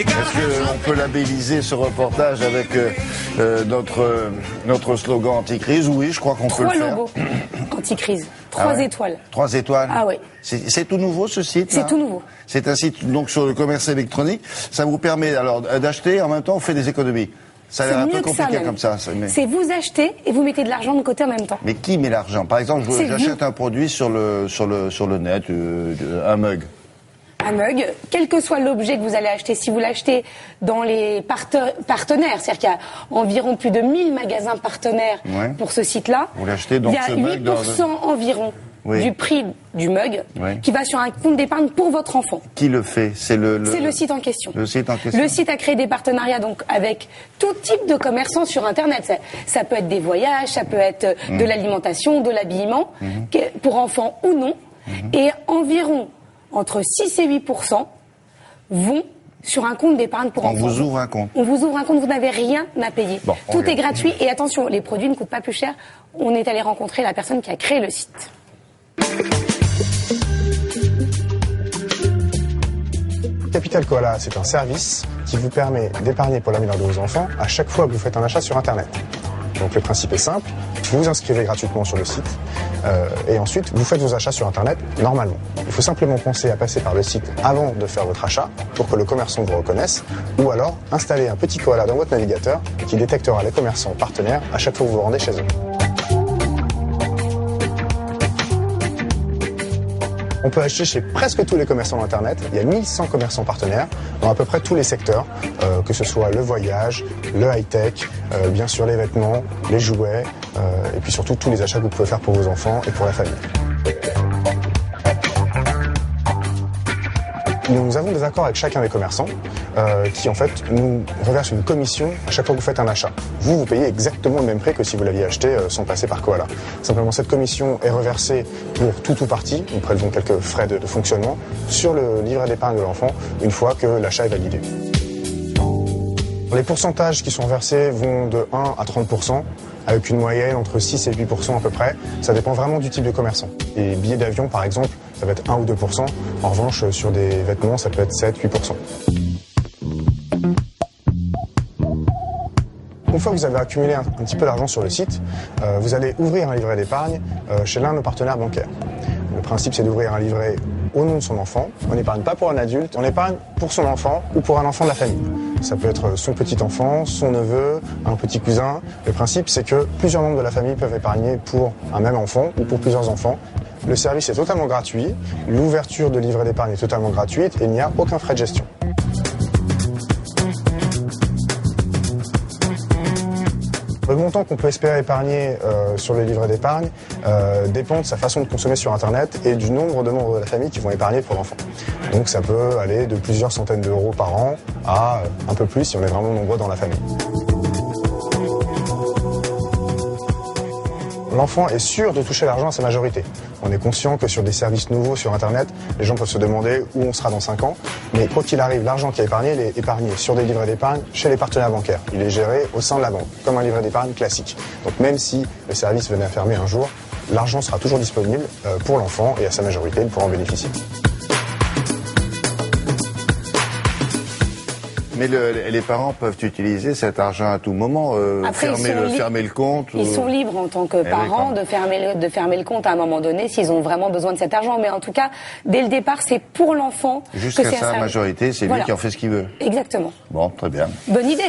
Est-ce qu'on peut labelliser ce reportage avec notre slogan anti-crise? Oui, je crois qu'on peut le faire. 3 logos anti-crise, 3 étoiles. 3 étoiles? Ah oui. C'est tout nouveau ce site? C'est tout nouveau. C'est un site donc sur le commerce électronique. Ça vous permet alors d'acheter, en même temps on fait des économies. Ça a l'air un peu compliqué comme ça. C'est vous achetez et vous mettez de l'argent de côté en même temps. Mais qui met l'argent? Par exemple, j'achète un produit sur le net, un mug. Un mug, quel que soit l'objet que vous allez acheter, si vous l'achetez dans les partenaires, c'est-à-dire qu'il y a environ plus de 1000 magasins partenaires pour ce site-là, vous l'achetez donc il y a 8% environ du prix du mug qui va sur un compte d'épargne pour votre enfant. Qui le fait? C'est le site en question. Le site en question. Le site a créé des partenariats donc avec tout type de commerçants sur Internet. Ça peut être des voyages, ça peut être de l'alimentation, de l'habillement, pour enfants ou non. Et environ entre 6 et 8% vont sur un compte d'épargne pour enfants. On vous ouvre un compte. On vous ouvre un compte, vous n'avez rien à payer. Bon, tout est gratuit et attention, les produits ne coûtent pas plus cher. On est allé rencontrer la personne qui a créé le site. Capital Koala, c'est un service qui vous permet d'épargner pour l'avenir de vos enfants à chaque fois que vous faites un achat sur Internet. Donc le principe est simple, vous vous inscrivez gratuitement sur le site et ensuite vous faites vos achats sur Internet normalement. Il faut simplement penser à passer par le site avant de faire votre achat pour que le commerçant vous reconnaisse ou alors installer un petit koala dans votre navigateur qui détectera les commerçants partenaires à chaque fois que vous vous rendez chez eux. On peut acheter chez presque tous les commerçants d'Internet. Il y a 1100 commerçants partenaires dans à peu près tous les secteurs, que ce soit le voyage, le high-tech, bien sûr les vêtements, les jouets, et puis surtout tous les achats que vous pouvez faire pour vos enfants et pour la famille. Nous avons des accords avec chacun des commerçants qui en fait nous reversent une commission à chaque fois que vous faites un achat. Vous payez exactement le même prix que si vous l'aviez acheté sans passer par Koala. Simplement cette commission est reversée pour tout ou partie, nous prélevons quelques frais de fonctionnement, sur le livret d'épargne de l'enfant une fois que l'achat est validé. Les pourcentages qui sont versés vont de 1 à 30%, avec une moyenne entre 6 et 8% à peu près. Ça dépend vraiment du type de commerçant. Les billets d'avion, par exemple, ça va être 1 ou 2%. En revanche, sur des vêtements, ça peut être 7, 8%. Une fois que vous avez accumulé un petit peu d'argent sur le site, vous allez ouvrir un livret d'épargne chez l'un de nos partenaires bancaires. Le principe, c'est d'ouvrir un livret au nom de son enfant. On n'épargne pas pour un adulte, on épargne pour son enfant ou pour un enfant de la famille. Ça peut être son petit-enfant, son neveu, un petit cousin. Le principe, c'est que plusieurs membres de la famille peuvent épargner pour un même enfant ou pour plusieurs enfants. Le service est totalement gratuit, l'ouverture de livret d'épargne est totalement gratuite et il n'y a aucun frais de gestion. Le montant qu'on peut espérer épargner sur le livret d'épargne dépend de sa façon de consommer sur Internet et du nombre de membres de la famille qui vont épargner pour l'enfant. Donc ça peut aller de plusieurs centaines d'euros par an à un peu plus si on est vraiment nombreux dans la famille. L'enfant est sûr de toucher l'argent à sa majorité. On est conscient que sur des services nouveaux sur Internet, les gens peuvent se demander où on sera dans 5 ans. Mais quoi qu'il arrive, l'argent qui est épargné, il est épargné sur des livrets d'épargne chez les partenaires bancaires. Il est géré au sein de la banque, comme un livret d'épargne classique. Donc même si le service venait à fermer un jour, l'argent sera toujours disponible pour l'enfant et à sa majorité, il pourra en bénéficier. Mais les parents peuvent utiliser cet argent à tout moment, fermer le compte. Ils sont libres en tant que parents de fermer le compte à un moment donné s'ils ont vraiment besoin de cet argent. Mais en tout cas, dès le départ, c'est pour l'enfant. Jusqu'à sa majorité, c'est lui qui en fait ce qu'il veut. Exactement. Bon, très bien. Bonne idée.